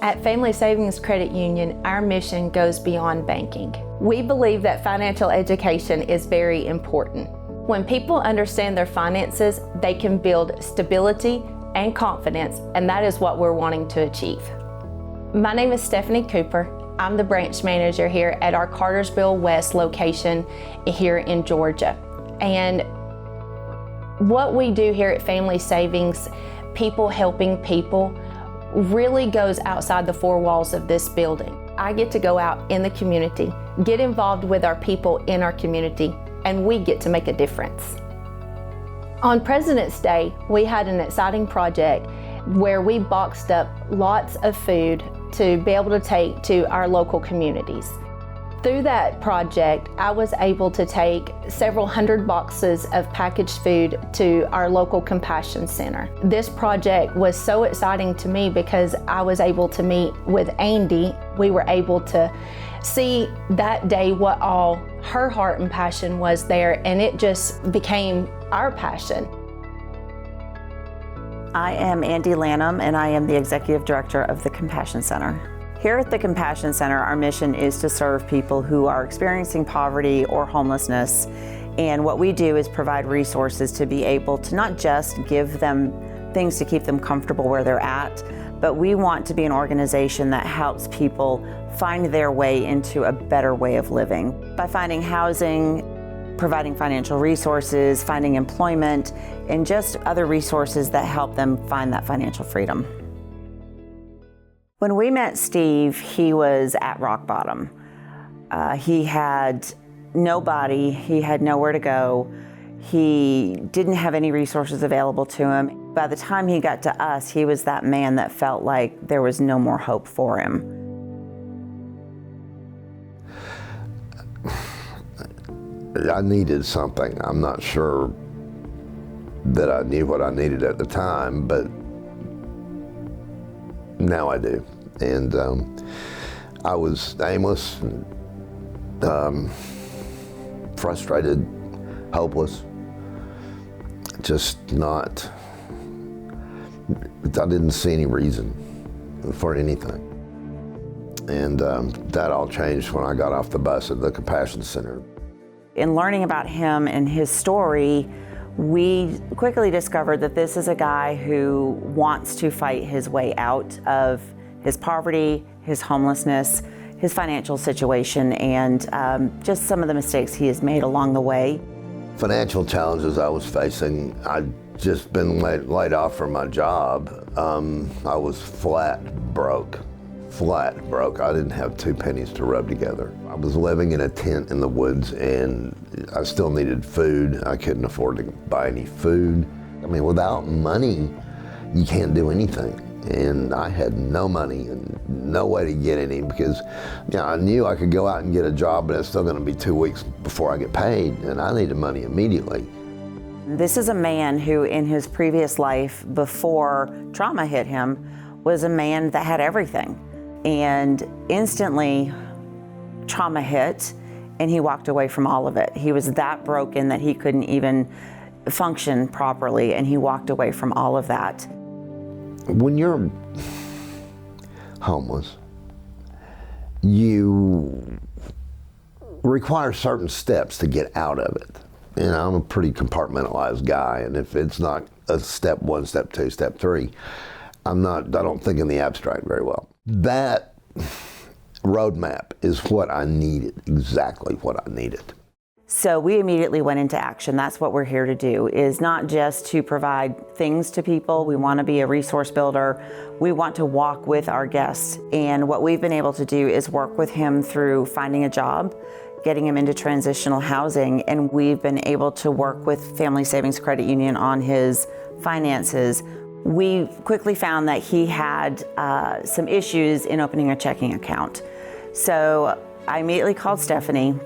At Family Savings Credit Union, our mission goes beyond banking. We believe that financial education is very important. When people understand their finances, they can build stability and confidence, and that is what we're wanting to achieve. My name is Stephanie Cooper. I'm the branch manager here at our Cartersville West location here in Georgia. And what we do here at Family Savings, people helping people, really goes outside the four walls of this building. I get to go out in the community, get involved with our people in our community, and we get to make a difference. On President's Day, we had an exciting project where we boxed up lots of food to be able to take to our local communities. Through that project, I was able to take several hundred boxes of packaged food to our local Compassion Center. This project was so exciting to me because I was able to meet with Andy. We were able to see that day what all her heart and passion was there, and it just became our passion. I am Andy Lanham, and I am the Executive Director of the Compassion Center. Here at the Compassion Center, our mission is to serve people who are experiencing poverty or homelessness. And what we do is provide resources to be able to not just give them things to keep them comfortable where they're at, but we want to be an organization that helps people find their way into a better way of living by finding housing, providing financial resources, finding employment, and just other resources that help them find that financial freedom. When we met Steve, he was at rock bottom. He had nobody, he had nowhere to go. He didn't have any resources available to him. By the time he got to us, he was that man that felt like there was no more hope for him. I needed something. I'm not sure that I knew what I needed at the time, but now I do. And I was aimless, frustrated, hopeless, just not, I didn't see any reason for anything. And that all changed when I got off the bus at the Compassion Center. In learning about him and his story, we quickly discovered that this is a guy who wants to fight his way out of his poverty, his homelessness, his financial situation, and just some of the mistakes he has made along the way. Financial challenges I was facing, I'd just been laid off from my job. I was flat broke. I didn't have 2 pennies to rub together. I was living in a tent in the woods, and I still needed food. I couldn't afford to buy any food. I mean, without money, you can't do anything. And I had no money and no way to get any because I knew I could go out and get a job, but it's still gonna be 2 weeks before I get paid, and I needed money immediately. This is a man who in his previous life, before trauma hit him, was a man that had everything. And instantly, trauma hit, and he walked away from all of it. He was that broken that he couldn't even function properly, and he walked away from all of that. When you're homeless, you require certain steps to get out of it. I'm a pretty compartmentalized guy, and if it's not a step 1, step 2, step 3, I don't think in the abstract very well. That roadmap is what I needed, exactly what I needed. So we immediately went into action. That's what we're here to do, is not just to provide things to people. We want to be a resource builder. We want to walk with our guests. And what we've been able to do is work with him through finding a job, getting him into transitional housing, and we've been able to work with Family Savings Credit Union on his finances. We quickly found that he had some issues in opening a checking account. So I immediately called Stephanie,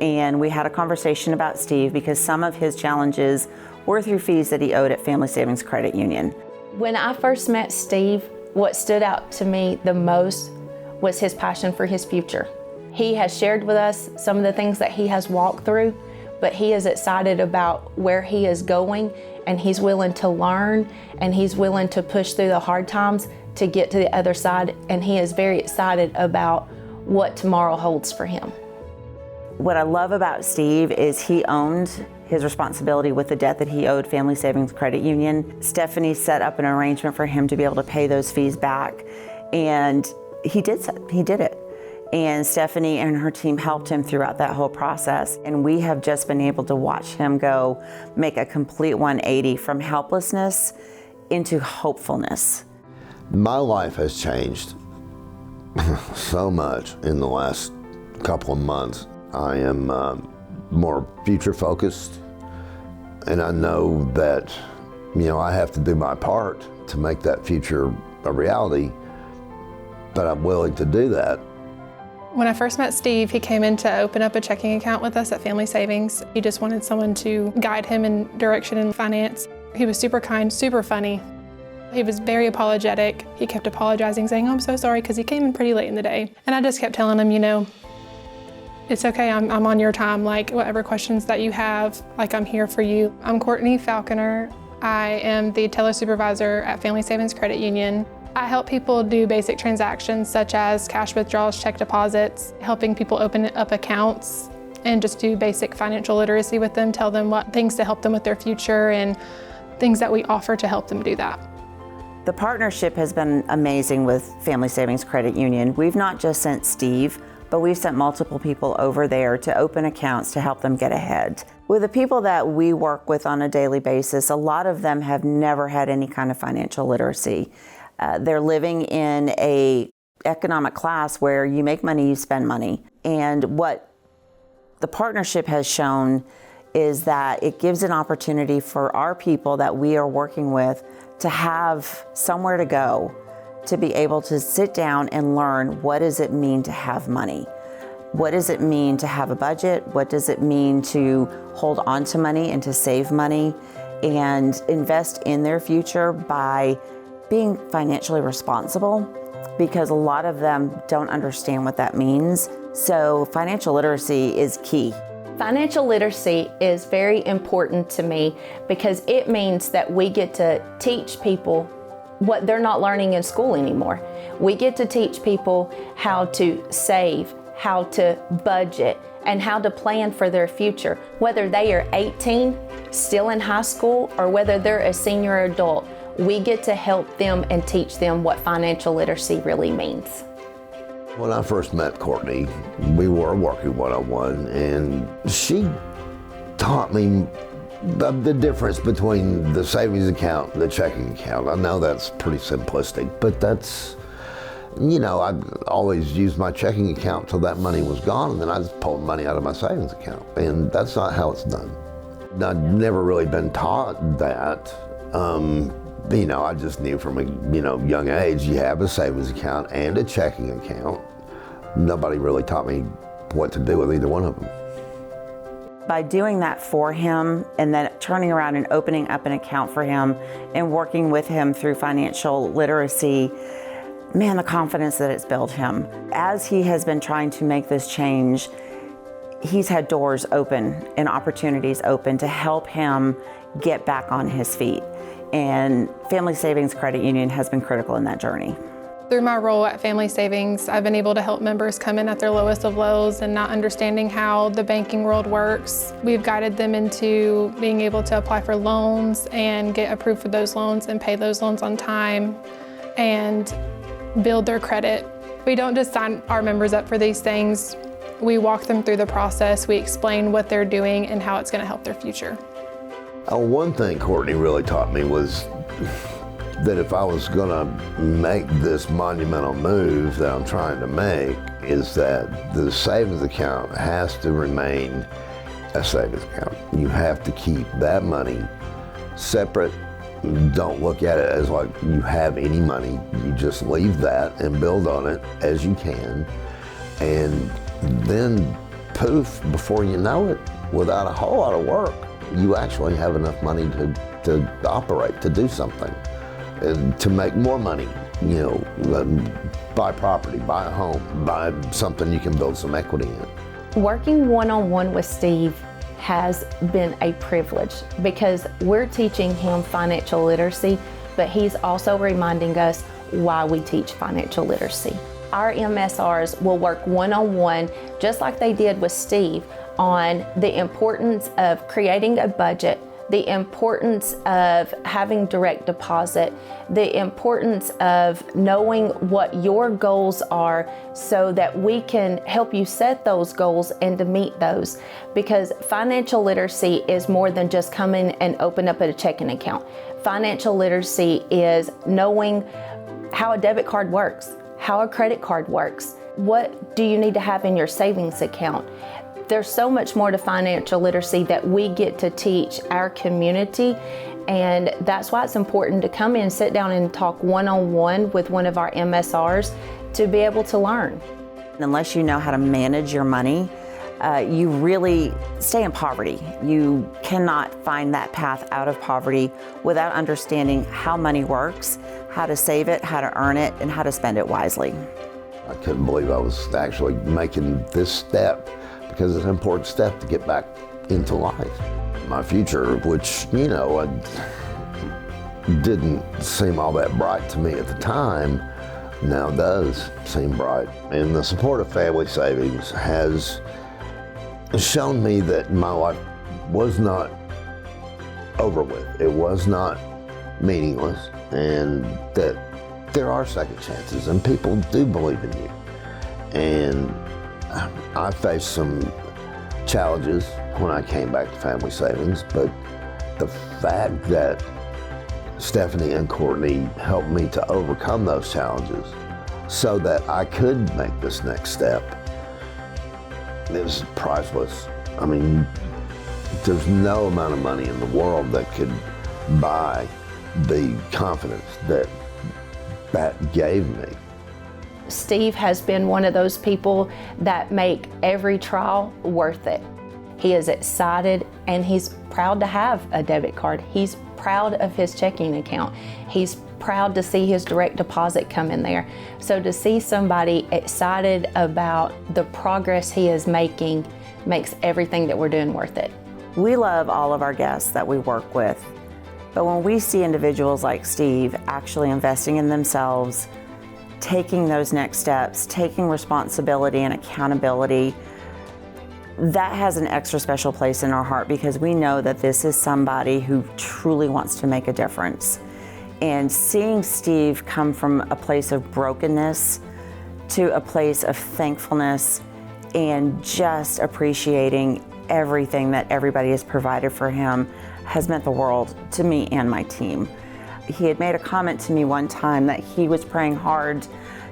and we had a conversation about Steve because some of his challenges were through fees that he owed at Family Savings Credit Union. When I first met Steve, what stood out to me the most was his passion for his future. He has shared with us some of the things that he has walked through, but he is excited about where he is going, and he's willing to learn, and he's willing to push through the hard times to get to the other side, and he is very excited about what tomorrow holds for him. What I love about Steve is he owned his responsibility with the debt that he owed Family Savings Credit Union. Stephanie set up an arrangement for him to be able to pay those fees back, and he did it. And Stephanie and her team helped him throughout that whole process. And we have just been able to watch him go make a complete 180 from helplessness into hopefulness. My life has changed so much in the last couple of months. I am more future focused, and I know that, I have to do my part to make that future a reality, but I'm willing to do that. When I first met Steve, he came in to open up a checking account with us at Family Savings. He just wanted someone to guide him in direction in finance. He was super kind, super funny. He was very apologetic. He kept apologizing, saying, "Oh, I'm so sorry," because he came in pretty late in the day. And I just kept telling him, it's okay, I'm on your time. Like, whatever questions that you have, I'm here for you. I'm Courtney Falconer. I am the teller supervisor at Family Savings Credit Union. I help people do basic transactions such as cash withdrawals, check deposits, helping people open up accounts, and just do basic financial literacy with them, tell them what things to help them with their future and things that we offer to help them do that. The partnership has been amazing with Family Savings Credit Union. We've not just sent Steve, but we've sent multiple people over there to open accounts to help them get ahead. With the people that we work with on a daily basis, a lot of them have never had any kind of financial literacy. They're living in a economic class where you make money, you spend money. And what the partnership has shown is that it gives an opportunity for our people that we are working with to have somewhere to go, to be able to sit down and learn, what does it mean to have money? What does it mean to have a budget? What does it mean to hold on to money and to save money and invest in their future by being financially responsible? Because a lot of them don't understand what that means. So financial literacy is key. Financial literacy is very important to me because it means that we get to teach people what they're not learning in school anymore. We get to teach people how to save, how to budget, and how to plan for their future. Whether they are 18, still in high school, or whether they're a senior adult, we get to help them and teach them what financial literacy really means. When I first met Courtney, we were working one-on-one, and she taught me the difference between the savings account and the checking account. I know that's pretty simplistic, but that's, I'd always used my checking account till that money was gone, and then I just pulled money out of my savings account, and that's not how it's done. I'd never really been taught that. I just knew from a young age, you have a savings account and a checking account. Nobody really taught me what to do with either one of them. By doing that for him and then turning around and opening up an account for him and working with him through financial literacy, man, the confidence that it's built him. As he has been trying to make this change, he's had doors open and opportunities open to help him get back on his feet. And Family Savings Credit Union has been critical in that journey. Through my role at Family Savings, I've been able to help members come in at their lowest of lows and not understanding how the banking world works. We've guided them into being able to apply for loans and get approved for those loans and pay those loans on time and build their credit. We don't just sign our members up for these things. We walk them through the process. We explain what they're doing and how it's going to help their future. One thing Courtney really taught me was that if I was gonna make this monumental move that I'm trying to make, is that the savings account has to remain a savings account. You have to keep that money separate. Don't look at it as like you have any money. You just leave that and build on it as you can. And then poof, before you know it, without a whole lot of work, you actually have enough money to operate, to do something, and to make more money, buy property, buy a home, buy something you can build some equity in. Working one-on-one with Steve has been a privilege because we're teaching him financial literacy, but he's also reminding us why we teach financial literacy. Our MSRs will work one-on-one, just like they did with Steve, on the importance of creating a budget, the importance of having direct deposit, the importance of knowing what your goals are so that we can help you set those goals and to meet those. Because financial literacy is more than just come in and open up a checking account. Financial literacy is knowing how a debit card works, how a credit card works, what do you need to have in your savings account. There's so much more to financial literacy that we get to teach our community, and that's why it's important to come in, sit down and talk one-on-one with one of our MSRs to be able to learn. Unless you know how to manage your money, you really stay in poverty. You cannot find that path out of poverty without understanding how money works, how to save it, how to earn it, and how to spend it wisely. I couldn't believe I was actually making this step, because it's an important step to get back into life. My future, which, didn't seem all that bright to me at the time, now does seem bright. And the support of Family Savings has shown me that my life was not over with. It was not meaningless, and that there are second chances and people do believe in you. And I faced some challenges when I came back to Family Savings, but the fact that Stephanie and Courtney helped me to overcome those challenges so that I could make this next step, it was priceless. I mean, there's no amount of money in the world that could buy the confidence that gave me. Steve has been one of those people that make every trial worth it. He is excited and he's proud to have a debit card. He's proud of his checking account. He's proud to see his direct deposit come in there. So to see somebody excited about the progress he is making makes everything that we're doing worth it. We love all of our guests that we work with, but when we see individuals like Steve actually investing in themselves, taking those next steps, taking responsibility and accountability, that has an extra special place in our heart, because we know that this is somebody who truly wants to make a difference. And seeing Steve come from a place of brokenness to a place of thankfulness and just appreciating everything that everybody has provided for him has meant the world to me and my team. He had made a comment to me one time that he was praying hard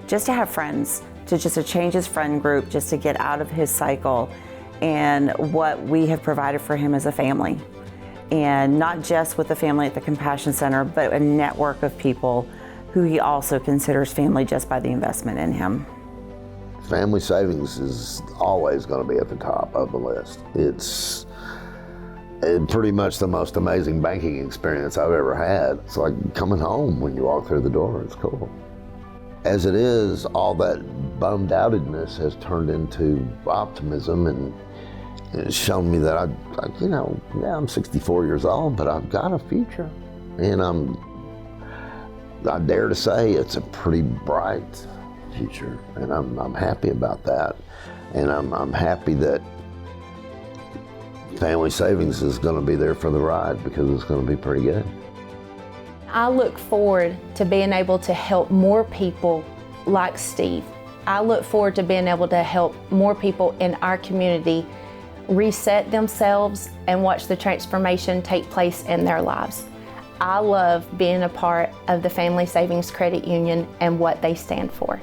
just to have friends, to change his friend group, just to get out of his cycle. And what we have provided for him as a family. And not just with the family at the Compassion Center, but a network of people who he also considers family just by the investment in him. Family Savings is always going to be at the top of the list. It's pretty much the most amazing banking experience I've ever had. It's like coming home when you walk through the door. It's cool. As it is, all that bummed outedness has turned into optimism, and it's shown me that I'm 64 years old, but I've got a future. And I dare to say it's a pretty bright future, and I'm happy about that. And I'm happy that Family Savings is going to be there for the ride, because it's going to be pretty good. I look forward to being able to help more people like Steve. I look forward to being able to help more people in our community reset themselves and watch the transformation take place in their lives. I love being a part of the Family Savings Credit Union and what they stand for.